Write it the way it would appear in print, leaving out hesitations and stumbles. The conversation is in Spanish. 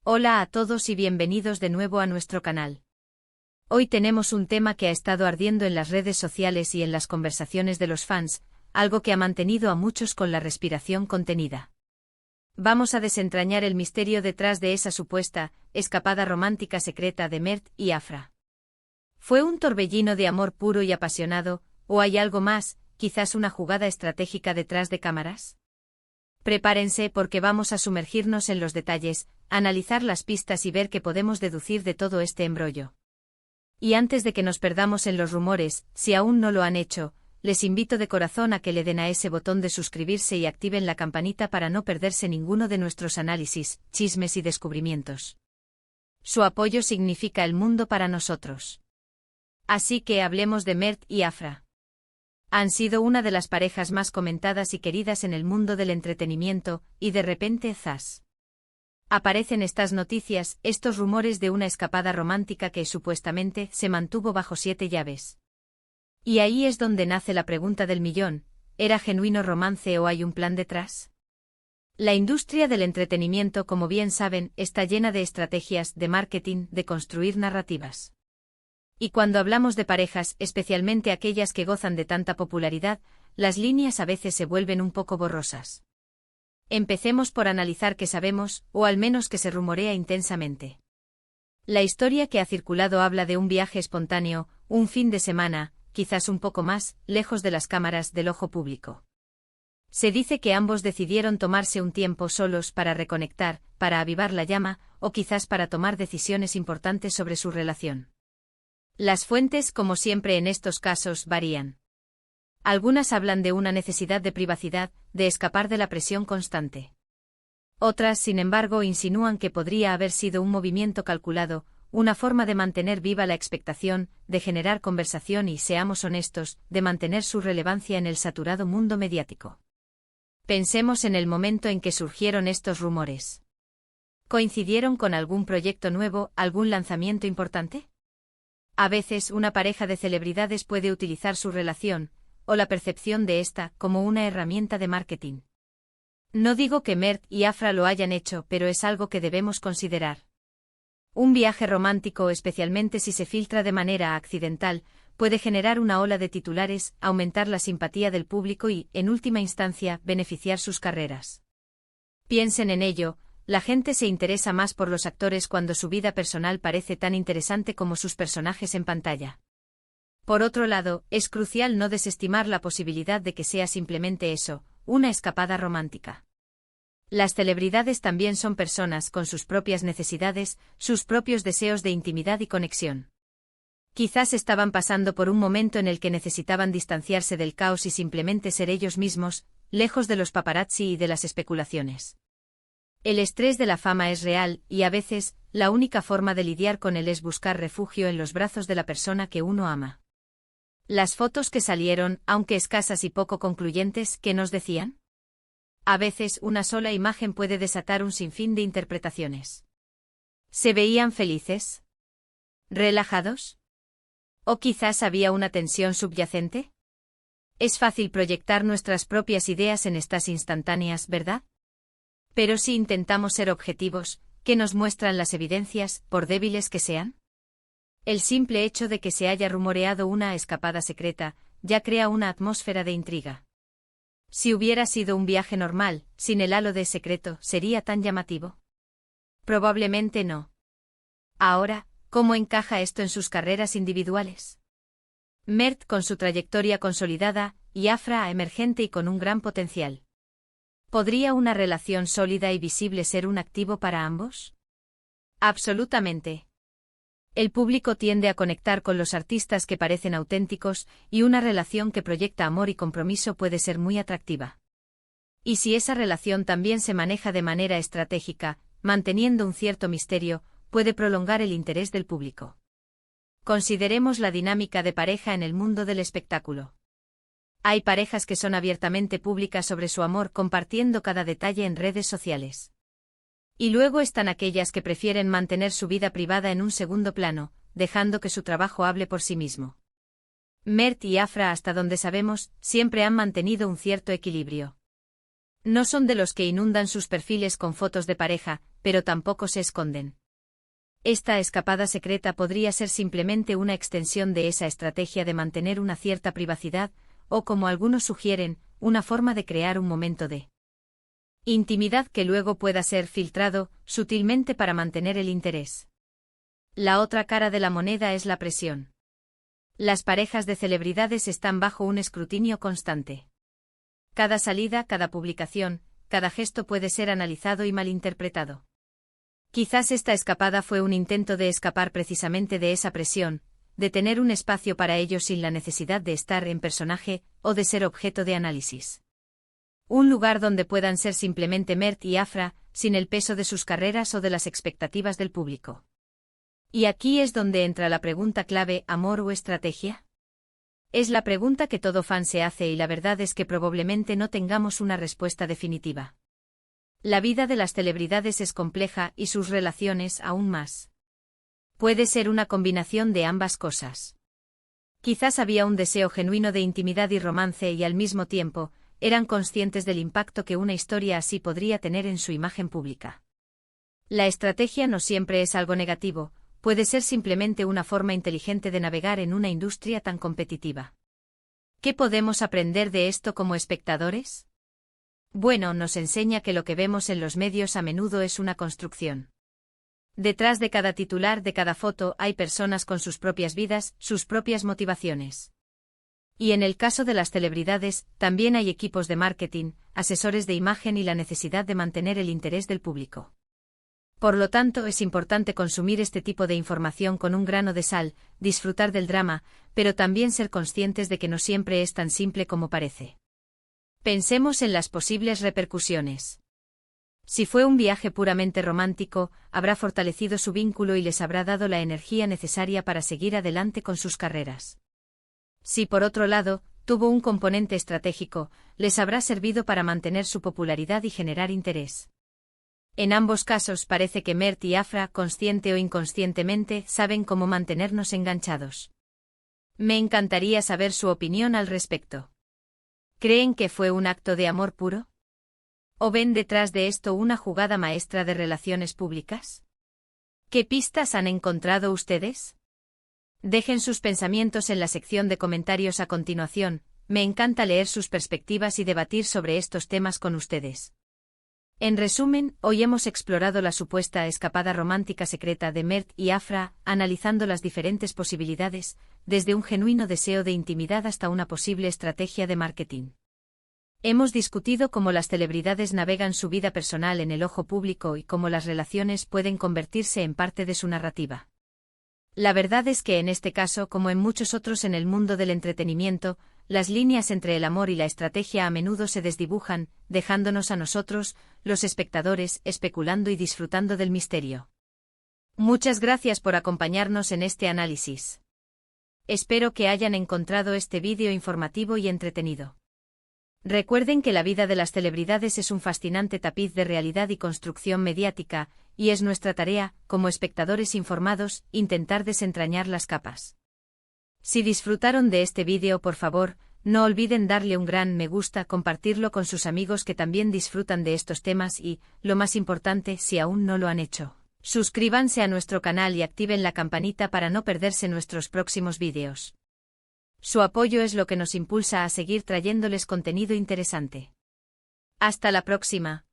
Hola a todos y bienvenidos de nuevo a nuestro canal. Hoy tenemos un tema que ha estado ardiendo en las redes sociales y en las conversaciones de los fans, algo que ha mantenido a muchos con la respiración contenida. Vamos a desentrañar el misterio detrás de esa supuesta escapada romántica secreta de Mert y Afra. ¿Fue un torbellino de amor puro y apasionado, o hay algo más, quizás una jugada estratégica detrás de cámaras? Prepárense porque vamos a sumergirnos en los detalles, analizar las pistas y ver qué podemos deducir de todo este embrollo. Y antes de que nos perdamos en los rumores, si aún no lo han hecho, les invito de corazón a que le den a ese botón de suscribirse y activen la campanita para no perderse ninguno de nuestros análisis, chismes y descubrimientos. Su apoyo significa el mundo para nosotros. Así que hablemos de Mert y Afra. Han sido una de las parejas más comentadas y queridas en el mundo del entretenimiento, y de repente, ¡zas! Aparecen estas noticias, estos rumores de una escapada romántica que supuestamente se mantuvo bajo 7 llaves. Y ahí es donde nace la pregunta del millón: ¿era genuino romance o hay un plan detrás? La industria del entretenimiento, como bien saben, está llena de estrategias de marketing, de construir narrativas. Y cuando hablamos de parejas, especialmente aquellas que gozan de tanta popularidad, las líneas a veces se vuelven un poco borrosas. Empecemos por analizar qué sabemos, o al menos que se rumorea intensamente. La historia que ha circulado habla de un viaje espontáneo, un fin de semana, quizás un poco más, lejos de las cámaras del ojo público. Se dice que ambos decidieron tomarse un tiempo solos para reconectar, para avivar la llama, o quizás para tomar decisiones importantes sobre su relación. Las fuentes, como siempre en estos casos, varían. Algunas hablan de una necesidad de privacidad, de escapar de la presión constante. Otras, sin embargo, insinúan que podría haber sido un movimiento calculado, una forma de mantener viva la expectación, de generar conversación y, seamos honestos, de mantener su relevancia en el saturado mundo mediático. Pensemos en el momento en que surgieron estos rumores. ¿Coincidieron con algún proyecto nuevo, algún lanzamiento importante? A veces una pareja de celebridades puede utilizar su relación, o la percepción de esta, como una herramienta de marketing. No digo que Mert y Afra lo hayan hecho, pero es algo que debemos considerar. Un viaje romántico, especialmente si se filtra de manera accidental, puede generar una ola de titulares, aumentar la simpatía del público y, en última instancia, beneficiar sus carreras. Piensen en ello. La gente se interesa más por los actores cuando su vida personal parece tan interesante como sus personajes en pantalla. Por otro lado, es crucial no desestimar la posibilidad de que sea simplemente eso, una escapada romántica. Las celebridades también son personas con sus propias necesidades, sus propios deseos de intimidad y conexión. Quizás estaban pasando por un momento en el que necesitaban distanciarse del caos y simplemente ser ellos mismos, lejos de los paparazzi y de las especulaciones. El estrés de la fama es real, y a veces, la única forma de lidiar con él es buscar refugio en los brazos de la persona que uno ama. Las fotos que salieron, aunque escasas y poco concluyentes, ¿qué nos decían? A veces una sola imagen puede desatar un sinfín de interpretaciones. ¿Se veían felices? ¿Relajados? ¿O quizás había una tensión subyacente? Es fácil proyectar nuestras propias ideas en estas instantáneas, ¿verdad? Pero si intentamos ser objetivos, ¿qué nos muestran las evidencias, por débiles que sean? El simple hecho de que se haya rumoreado una escapada secreta, ya crea una atmósfera de intriga. Si hubiera sido un viaje normal, sin el halo de secreto, ¿sería tan llamativo? Probablemente no. Ahora, ¿cómo encaja esto en sus carreras individuales? Mert con su trayectoria consolidada, y Afra emergente y con un gran potencial. ¿Podría una relación sólida y visible ser un activo para ambos? Absolutamente. El público tiende a conectar con los artistas que parecen auténticos, y una relación que proyecta amor y compromiso puede ser muy atractiva. Y si esa relación también se maneja de manera estratégica, manteniendo un cierto misterio, puede prolongar el interés del público. Consideremos la dinámica de pareja en el mundo del espectáculo. Hay parejas que son abiertamente públicas sobre su amor, compartiendo cada detalle en redes sociales. Y luego están aquellas que prefieren mantener su vida privada en un segundo plano, dejando que su trabajo hable por sí mismo. Mert y Afra, hasta donde sabemos, siempre han mantenido un cierto equilibrio. No son de los que inundan sus perfiles con fotos de pareja, pero tampoco se esconden. Esta escapada secreta podría ser simplemente una extensión de esa estrategia de mantener una cierta privacidad, o como algunos sugieren, una forma de crear un momento de intimidad que luego pueda ser filtrado sutilmente para mantener el interés. La otra cara de la moneda es la presión. Las parejas de celebridades están bajo un escrutinio constante. Cada salida, cada publicación, cada gesto puede ser analizado y malinterpretado. Quizás esta escapada fue un intento de escapar precisamente de esa presión, de tener un espacio para ellos sin la necesidad de estar en personaje o de ser objeto de análisis. Un lugar donde puedan ser simplemente Mert y Afra, sin el peso de sus carreras o de las expectativas del público. Y aquí es donde entra la pregunta clave: ¿amor o estrategia? Es la pregunta que todo fan se hace y la verdad es que probablemente no tengamos una respuesta definitiva. La vida de las celebridades es compleja y sus relaciones aún más. Puede ser una combinación de ambas cosas. Quizás había un deseo genuino de intimidad y romance y al mismo tiempo, eran conscientes del impacto que una historia así podría tener en su imagen pública. La estrategia no siempre es algo negativo, puede ser simplemente una forma inteligente de navegar en una industria tan competitiva. ¿Qué podemos aprender de esto como espectadores? Bueno, nos enseña que lo que vemos en los medios a menudo es una construcción. Detrás de cada titular, de cada foto, hay personas con sus propias vidas, sus propias motivaciones. Y en el caso de las celebridades, también hay equipos de marketing, asesores de imagen y la necesidad de mantener el interés del público. Por lo tanto, es importante consumir este tipo de información con un grano de sal, disfrutar del drama, pero también ser conscientes de que no siempre es tan simple como parece. Pensemos en las posibles repercusiones. Si fue un viaje puramente romántico, habrá fortalecido su vínculo y les habrá dado la energía necesaria para seguir adelante con sus carreras. Si por otro lado, tuvo un componente estratégico, les habrá servido para mantener su popularidad y generar interés. En ambos casos parece que Mert y Afra, consciente o inconscientemente, saben cómo mantenernos enganchados. Me encantaría saber su opinión al respecto. ¿Creen que fue un acto de amor puro? ¿O ven detrás de esto una jugada maestra de relaciones públicas? ¿Qué pistas han encontrado ustedes? Dejen sus pensamientos en la sección de comentarios a continuación, me encanta leer sus perspectivas y debatir sobre estos temas con ustedes. En resumen, hoy hemos explorado la supuesta escapada romántica secreta de Mert y Afra, analizando las diferentes posibilidades, desde un genuino deseo de intimidad hasta una posible estrategia de marketing. Hemos discutido cómo las celebridades navegan su vida personal en el ojo público y cómo las relaciones pueden convertirse en parte de su narrativa. La verdad es que en este caso, como en muchos otros en el mundo del entretenimiento, las líneas entre el amor y la estrategia a menudo se desdibujan, dejándonos a nosotros, los espectadores, especulando y disfrutando del misterio. Muchas gracias por acompañarnos en este análisis. Espero que hayan encontrado este vídeo informativo y entretenido. Recuerden que la vida de las celebridades es un fascinante tapiz de realidad y construcción mediática, y es nuestra tarea, como espectadores informados, intentar desentrañar las capas. Si disfrutaron de este vídeo, por favor, no olviden darle un gran me gusta, compartirlo con sus amigos que también disfrutan de estos temas y, lo más importante, si aún no lo han hecho, suscríbanse a nuestro canal y activen la campanita para no perderse nuestros próximos vídeos. Su apoyo es lo que nos impulsa a seguir trayéndoles contenido interesante. Hasta la próxima.